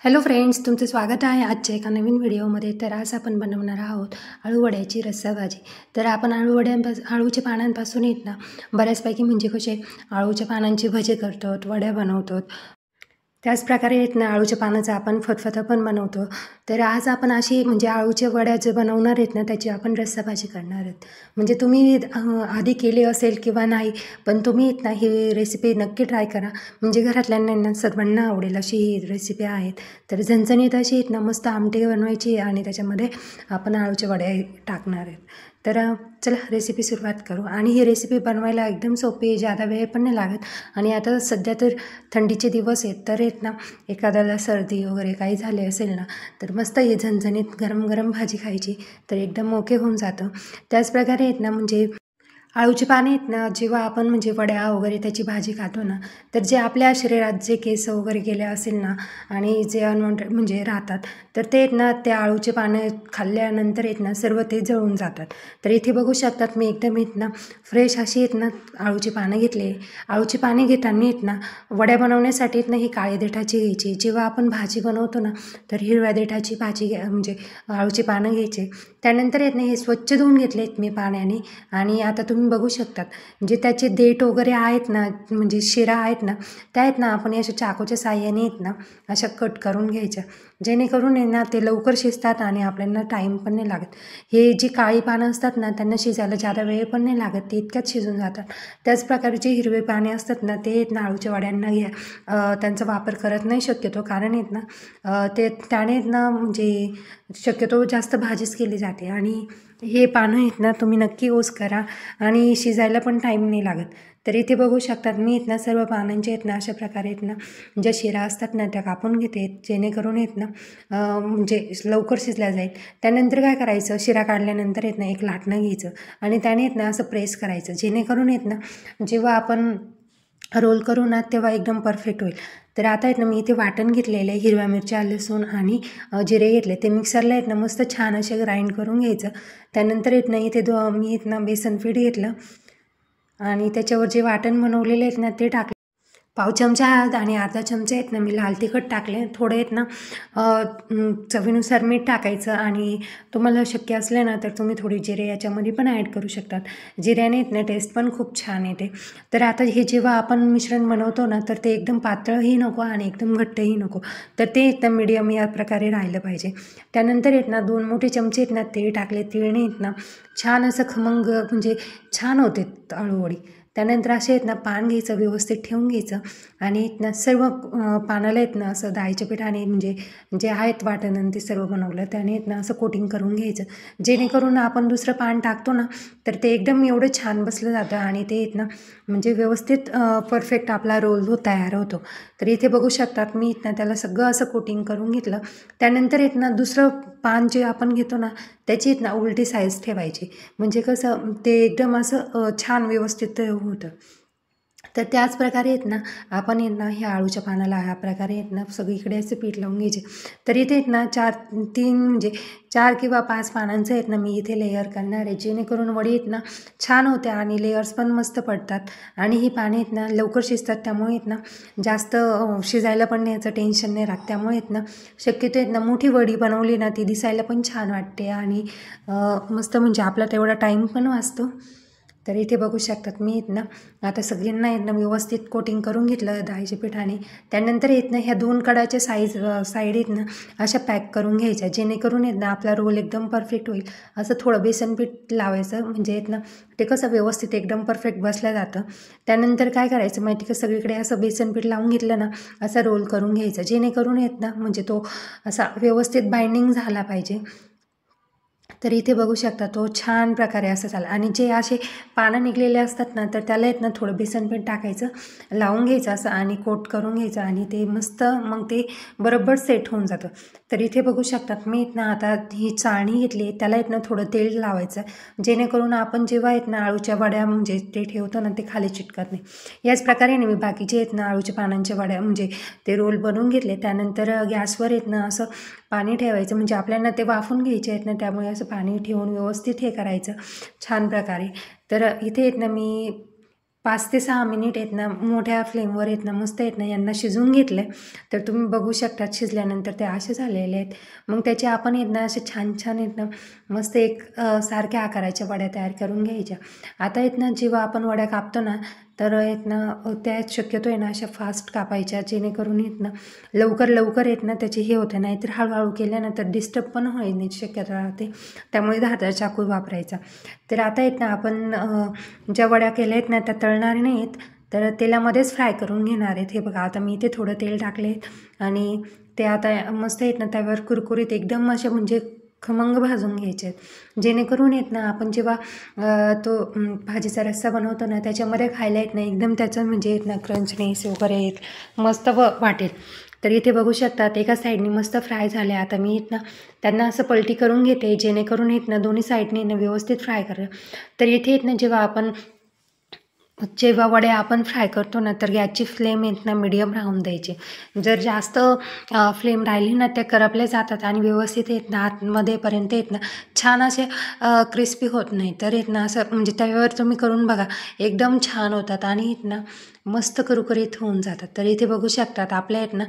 Hello friends, तुमचं स्वागत आहे आजच्या एका नवीन व्हिडिओमध्ये. तर आज आपण बनवणार आहोत अळूवड्याची रस्सा भाजी. तर आपण अळूच्या पानांपासून येत ना बऱ्याचपैकी म्हणजे कसे अळूच्या पानांची भजी करतो, वड्या बनवतो. त्याचप्रकारे येत ना अळूच्या पानाचं आपण फतफतं पण बनवतो. तर आज आपण अशी म्हणजे अळूच्या वड्या जे बनवणार आहेत ना त्याची आपण रस्सा भाजी करणार आहेत. म्हणजे तुम्ही आधी केली असेल किंवा नाही, पण तुम्ही येत ना ही रेसिपी नक्की ट्राय करा. म्हणजे घरातल्यांना सर्वांना आवडेल अशी ही रेसिपी आहेत. तर झणझणीत अशी आहेत ना मस्त आमटी बनवायची आणि त्याच्यामध्ये आपण अळूच्या वड्या टाकणार आहेत. तर चला रेसिपी सुरुवात करू. आणि ही रेसिपी बनवायला एकदम सोपी आहे, ज़्यादा वेळ पण नाही लागत. आणि आता सध्या तर थंडीचे दिवस आहेत, तर आहेत ना एखाद्याला सर्दी वगैरे काही झाले असेल ना तर मस्त ही झणझणीत गरम गरम भाजी खायची तर एकदम ओके होऊन जातं. त्याचप्रकारे आहेत ना म्हणजे अळूची पाने आहेत ना जेव्हा आपण म्हणजे वड्या वगैरे त्याची भाजी खातो ना तर जे आपल्या शरीरात जे केस वगैरे गेले असेल ना आणि जे अनवॉन्टेड म्हणजे राहतात तर ते आहेत ना त्या अळूचे पाने खाल्ल्यानंतर आहेत ना सर्व ते जळून जातात. तर इथे बघू शकतात मी एकदम आहेत ना फ्रेश अशी आहेत ना अळूची पानं घेतली. अळूची पाने घेताना आहेत ना वड्या बनवण्यासाठी आहेत ना ही काळी देठाची घ्यायची. जेव्हा आपण भाजी बनवतो ना तर हिरव्या देठाची भाजी म्हणजे अळूची पानं घ्यायची. त्यानंतर आहेत ना हे स्वच्छ धुवून घेतले आहेत मी पाण्याने. आणि आता तुम्ही बघू शकतात जे त्याचे देठ वगैरे आहेत ना म्हणजे शिरा आहेत ना त्या आहेत ना आपण अशा चाकूच्या साहाय्याने आहेत ना अशा कट करून घ्यायच्या, जेणेकरून आहे ना ते लवकर शिजतात आणि आपल्याला टाईम पण नाही लागत. हे जी काळी पानं असतात ना त्यांना शिजायला ज़्यादा वेळ पण नाही लागत, ते इतक्यात शिजून जातात. त्याच प्रकारचे हिरवे पाने असतात ना ते आहेत ना अळूच्या वड्यांना त्यांचा वापर करत नाही शक्यतो, कारण आहेत ना ते त्याने ना म्हणजे शक्यतो जास्त भाजीच केली जाते. आणि हे पानं आहेत ना तुम्ही नक्की यूज करा आणि शिजायला पण टाईम नाही लागत. तर इथे बघू शकतात मी आहेत ना सर्व पानांचे आहेत ना अशा प्रकारे आहेत ना ज्या शिरा असतात ना त्या कापून घेते, जेणेकरून आहेत ना म्हणजे लवकर शिजल्या जाईल. त्यानंतर काय करायचं, शिरा काढल्यानंतर आहेत ना एक लाटणं घ्यायचं आणि त्याने आहेत ना असं प्रेस करायचं, जेणेकरून आहेत ना जेव्हा आपण रोल करू ना तेव्हा एकदम परफेक्ट होईल. तर आता आहेत ना मी इथे वाटण घेतलेलं आहे, हिरव्या मिरच्या, लसूण आणि जिरे घेतले. ते मिक्सरला आहेत ना मस्त छान असे ग्राइंड करून घ्यायचं. त्यानंतर आहेत ना इथे मी आहेत ना बेसन पीठ घेतलं आणि त्याच्यावर जे वाटण बनवलेले आहेत ना ते टाकले. पाव चमचा हळद आणि अर्धा चमचा आहेत ना मी लाल तिखट टाकले. थोडे आहेत ना चवीनुसार मीठ टाकायचं आणि तुम्हाला शक्य असले ना तर तुम्ही थोडी जिरे याच्यामध्ये पण ॲड करू शकतात. जिऱ्याने आहेत ना टेस्ट पण खूप छान येते. तर आता हे जेव्हा आपण मिश्रण बनवतो ना तर ते एकदम पातळही नको आणि एकदम घट्टही नको, तर ते एकदम मीडियम या प्रकारे राहिलं पाहिजे. त्यानंतर आहेत ना 2 मोठे चमचे आहेत ना तीळ टाकले. तीळने आहेत ना छान असं खमंग म्हणजे छान होते अळूवडी. त्यानंतर असे आहेत ना पान घ्यायचं, व्यवस्थित ठेवून घ्यायचं आणि ना सर्व पानाला आहेत ना असं डाळीच्या पिठाने म्हणजे जे आहेत वाटण ते सर्व बनवलं त्याने आहेत ना असं कोटिंग करून घ्यायचं, जेणेकरून आपण दुसरं पान टाकतो ना तर ते एकदम एवढं छान बसलं जातं आणि ते आहेत ना म्हणजे व्यवस्थित परफेक्ट आपला रोल तयार होतो. तर इथे बघू शकतात मी आहेत ना त्याला सगळं असं कोटिंग करून घेतलं. त्यानंतर आहेत ना दुसरं पान जे आपण घेतो ना त्याची आहेत ना उलटी साईज ठेवायची, म्हणजे कसं ते एकदम असं छान व्यवस्थित होतं. तर त्याच प्रकारे आहेत ना आपण आहेत ना ह्या अळूच्या पानाला ह्या प्रकारे आहेत ना सगळीकडे असे पीठ लावून घ्यायचे. तर इथे आहेत ना 3 म्हणजे 4 किंवा 5 पानांचं आहेत ना मी इथे लेयर करणार आहे, जेणेकरून वडी आहेत ना छान होते आणि लेयर्स पण मस्त पडतात. आणि ही पाने आहेत ना लवकर शिजतात, त्यामुळे आहेत ना जास्त शिजायला पण नाही याचं टेन्शन नाही राहत. त्यामुळे आहेत ना शक्यतो आहेत ना मोठी वडी बनवली ना ती दिसायला पण छान वाटते आणि मस्त म्हणजे आपला तेवढा टाईम पण वाचतो. तर इथे बघू शकतात मी आहेत ना आता सगळ्यांना आहेत ना व्यवस्थित कोटिंग करून घेतलं डाळीच्या पिठाने. त्यानंतर आहेत ना ह्या 2 कडाच्या साईड आहेत ना अशा पॅक करून घ्यायच्या, जेणेकरून आहेत ना आपला रोल एकदम परफेक्ट होईल. असं थोडं बेसन पीठ लावायचं, म्हणजे आहेत ना ते कसं व्यवस्थित एकदम परफेक्ट बसलं जातं. त्यानंतर काय करायचं माहिती का, सगळीकडे असं बेसन पीठ लावून घेतलं ना असा रोल करून घ्यायचा, जेणेकरून आहेत ना म्हणजे तो असा व्यवस्थित बाइंडिंग झाला पाहिजे. तर इथे बघू शकता तो छान प्रकारे असं झालं. आणि जे असे पानं निघलेले असतात ना तर त्याला आहेत ना थोडं बेसन पीठ टाकायचं, लावून घ्यायचं असं आणि कोट करून घ्यायचं आणि ते मस्त मग ते बरोबर सेट होऊन जातं. तर इथे बघू शकतात मी आहेत ना आता ही चाळणी घेतली, त्याला आहेत ना थोडं तेल लावायचं, जेणेकरून आपण जेव्हा आहेत ना अळूच्या वड्या म्हणजे ते ठेवतो ना ते खाली चिटकत नाही. याच प्रकारे मी बाकीचे आहेत ना अळूच्या पानांच्या वड्या म्हणजे ते रोल बनवून घेतले. त्यानंतर गॅसवर आहेत ना असं पाणी ठेवायचं, म्हणजे आपल्याला ते वाफून घ्यायचे आहेत ना, त्यामुळे असं पाणी ठेवून व्यवस्थित हे करायचं छान प्रकारे. तर इथे आहेत ना मी 5 ते 6 मिनिट आहेत ना मोठ्या फ्लेमवर आहेत ना मस्त आहेत ना यांना शिजवून घेतलं आहे. तर तुम्ही बघू शकता शिजल्यानंतर ते असे झालेले आहेत. मग त्याचे आपण आहेत ना असे छान छान आहेत ना मस्त एक सारख्या आकाराच्या वड्या तयार करून घ्यायच्या. आता आहेत ना जेव्हा आपण वड्या कापतो ना तर आहेत ना त्या शक्यतो आहे ना अशा फास्ट कापायच्या, जेणेकरून आहेत ना लवकर आहेत ना त्याची हे होते, नाहीतर हळूहळू केल्यानंतर डिस्टर्ब पण होण्याची शक्यता राहते. त्यामुळे धारदार चाकू वापरायचा. तर आता आहेत ना आपण ज्या वड्या केल्या आहेत ना त्या तळणार नाहीत, तर तेलामध्येच फ्राय करून घेणार आहेत. हे बघा आता मी इथे थोडं तेल टाकले आणि ते आता मस्त आहेत ना त्यावर कुरकुरीत एकदम असे म्हणजे खमंग भाजून घ्यायचे आहेत, जेणेकरून येत ना आपण जेव्हा तो भाजीचा रस्सा बनवतो ना त्याच्यामध्ये खायला येत नाही एकदम त्याचं म्हणजे येत ना क्रंचनेस वगैरे येत मस्त वाटेल. तर इथे बघू शकतात एका साईडनी मस्त फ्राय झाले. आता मी येत ना त्यांना असं पलटी करून घेते, जेणेकरून येत ना दोन्ही साईडनी ना व्यवस्थित फ्राय करा. तर इथे येत ना जेव्हा वड्या आपण फ्राय करतो ना तर गॅसची फ्लेम येत ना मीडियम राहून द्यायची. जर जास्त फ्लेम राहिली ना त्या करपल्या जातात आणि व्यवस्थित येत ना आतमध्येपर्यंत येत ना छान असे क्रिस्पी होत नाही. तर येत ना असं म्हणजे त्यावर तुम्ही करून बघा एकदम छान होतात आणि येत ना मस्त कुरकुरीत होऊन जातात. तर इथे बघू शकतात आपल्या आहेत ना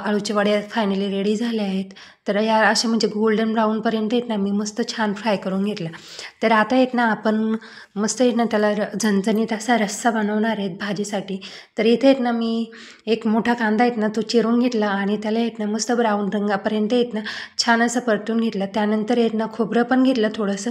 आळूच्या वड्या फायनली रेडी झाल्या आहेत. तर या असे म्हणजे गोल्डन ब्राऊनपर्यंत येत ना मी मस्त छान फ्राय करून घेतला. तर आता येत ना आपण मस्त येत ना त्याला झणझणीत असा रस्सा बनवणार आहेत भाजीसाठी. तर इथे येत ना मी एक मोठा कांदा आहेत ना तो चिरून घेतला आणि त्याला येत ना मस्त ब्राऊन रंगापर्यंत येत ना छान असं परतून घेतलं. त्यानंतर येत ना खोबरं पण घेतलं थोडंसं,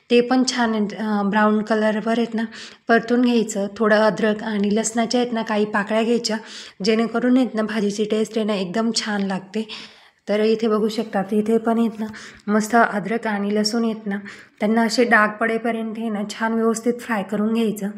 ते पण छान ब्राऊन कलरवर येत ना परतून घ्यायचं. थोडं अद्रक आणि लसणाच्या आहेत ना काही पाकळ्या घ्यायच्या, जेणेकरून येत ना भाजीची टेस्ट आहे ना एकदम छान लागते. तर इथे बघू शकतात इथे पण येत ना मस्त अद्रक आणि लसूण येत ना त्यांना असे डाग पडेपर्यंत आहे ना छान व्यवस्थित फ्राय करून घ्यायचं.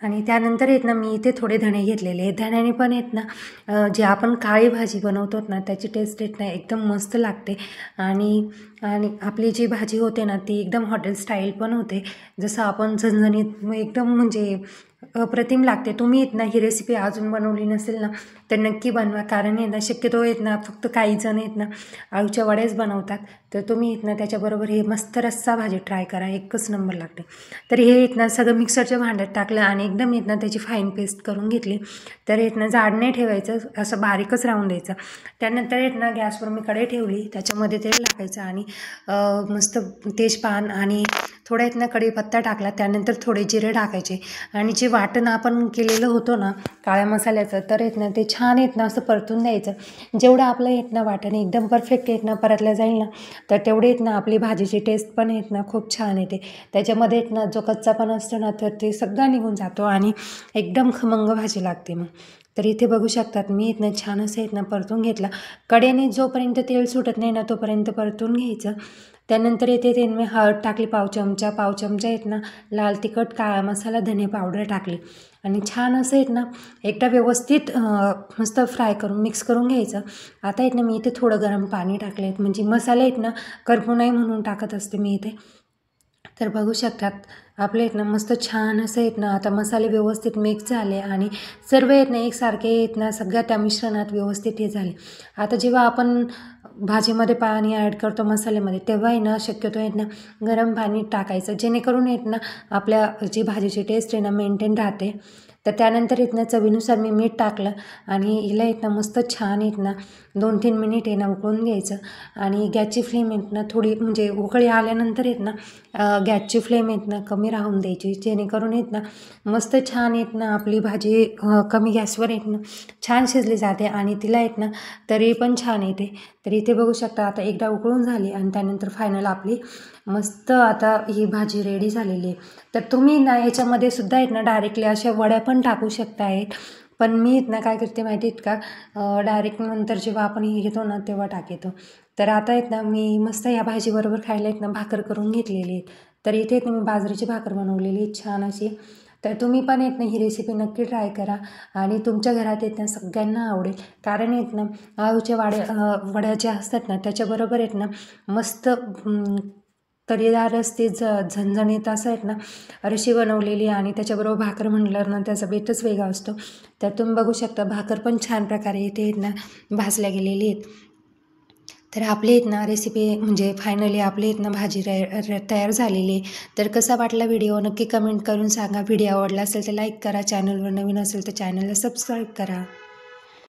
आणि त्यानंतर येत ना मी इथे थोडे धणे घेतलेले आहेत. धण्याने पण येत ना जे आपण काळी भाजी बनवतो ना त्याची टेस्ट येत ना एकदम मस्त लागते. आणि आणि आपली जी भाजी होते ना ती एकदम हॉटेल स्टाईल पण होते, जसं आपण झणझणीत एकदम म्हणजे अप्रतिम लागते. तुम्ही येत ना ही रेसिपी अजून बनवली नसेल ना तर नक्की बनवा, कारण आहे ना शक्यतो येत ना फक्त काही जण येत ना आळूच्या वड्याच बनवतात. तर तुम्ही येत ना त्याच्याबरोबर हे मस्त रस्सा भाजी ट्राय करा, एकच नंबर लागते. तर हे येत ना सगळं मिक्सरच्या भांड्यात टाकलं आणि एकदम येत ना त्याची फाईन पेस्ट करून घेतली. तर येत ना जाड नाही ठेवायचं, असं बारीकच राहून द्यायचं. त्यानंतर येत ना गॅसवर मी कढई ठेवली, त्याच्यामध्ये तेल टाकायचं आणि मस्त तेजपान आणि थोडा येत ना कढीपत्ता टाकला. त्यानंतर थोडे जिरे टाकायचे आणि जे वाटण आपण केलेलं होतं ना काळ्या मसाल्याचं तर येत ना ते छान येत ना असं परतून द्यायचं. जेवढं आपलं येत ना वाटण एकदम परफेक्ट येत ना परतल्या जाईल ना तर तेवढे येत ना आपली भाजीची टेस्ट पण येत ना खूप छान येते. त्याच्यामध्ये येत ना जो कच्चापण असतो ना तर ते सगळं निघून जातो आणि एकदम खमंग भाजी लागते मग. तर इथे बघू शकतात मी येत ना छान असं येत ना परतून घेतला. कडेने जोपर्यंत तेल सुटत नाही ना तोपर्यंत परतून घ्यायचं. त्यानंतर येते ते मी हळद टाकली पाव चमचा येत ना लाल तिखट, काळा मसाला, धने पावडर टाकली आणि छान असं येत ना एकदा व्यवस्थित मस्त फ्राय करून मिक्स करून घ्यायचं. आता येत ना मी इथे थोडं गरम पाणी टाकले आहेत, म्हणजे मसाले येत ना करपू नये म्हणून टाकत असते मी इथे. तर बघू शकतात आपले आहेत ना मस्त छान असं येत ना आता मसाले व्यवस्थित मिक्स झाले आणि सर्व येत ना एकसारखे येत ना सगळ्या त्या मिश्रणात व्यवस्थित हे झाले. आता जेव्हा आपण भाजीमध्ये पाणी ॲड करतो मसाल्यामध्ये तेव्हा आहे ना शक्यतो येत ना गरम पाणी टाकायचं, जेणेकरून येत ना आपल्या जी भाजीची टेस्ट आहे ना मेंटेन राहते. तर त्यानंतर येत ना चवीनुसार मी मीठ टाकलं आणि हिला येत ना मस्त छान येत ना 2-3 मिनिट आहे ना उकळून घ्यायचं. आणि गॅसची फ्लेम येत ना थोडी म्हणजे उकळी आल्यानंतर येत ना गॅसची फ्लेम येत ना कमी राहून द्यायची, जेणेकरून येत ना मस्त छान येत ना आपली भाजी कमी गॅसवर येत ना छान शिजली जाते आणि तिला येत ना तरी पण छान येते. तर इथे बघू शकता आता एकदा उकळून झाली आणि त्यानंतर फायनल आपली मस्त आता ही भाजी रेडी झालेली आहे. तर तुम्ही ना याच्यामध्ये सुद्धा येत ना डायरेक्टली अशा वड्या पण टाकू शकता आहेत, पण मी येत ना काय करते माहिती आहेत का डायरेक्ट नंतर जेव्हा आपण हे घेतो ना तेव्हा टाकतो. तर आता येत ना मी मस्त या भाजीबरोबर खायला येत ना भाकर करून घेतलेली आहेत. तर इथे येत ना मी बाजरीची भाकर बनवलेली छान अशी. तर तुम्ही पण येत ना ही रेसिपी नक्की ट्राय करा आणि तुमच्या घरात येत ना सगळ्यांना आवडेल, कारण येत ना आळूच्या वड्या ज्या असतात ना त्याच्याबरोबर येत ना मस्त तरीदार असते झणझणीत असं आहेत ना रशी बनवलेली आणि त्याच्याबरोबर भाकर म्हणलं ना त्याचा बेतच वेगळा असतो. तर तुम्ही बघू शकता भाकर पण छान प्रकारे इथे आहेत ना भाजल्या गेलेली आहेत. तर आपली इथनं रेसिपी म्हणजे फायनली आपली इथनं भाजी तयार झालेली आहे. तर कसा वाटला व्हिडिओ नक्की कमेंट करून सांगा. व्हिडिओ आवडला असेल तर लाईक करा. चॅनलवर नवीन असेल तर चॅनलला सबस्क्राईब करा.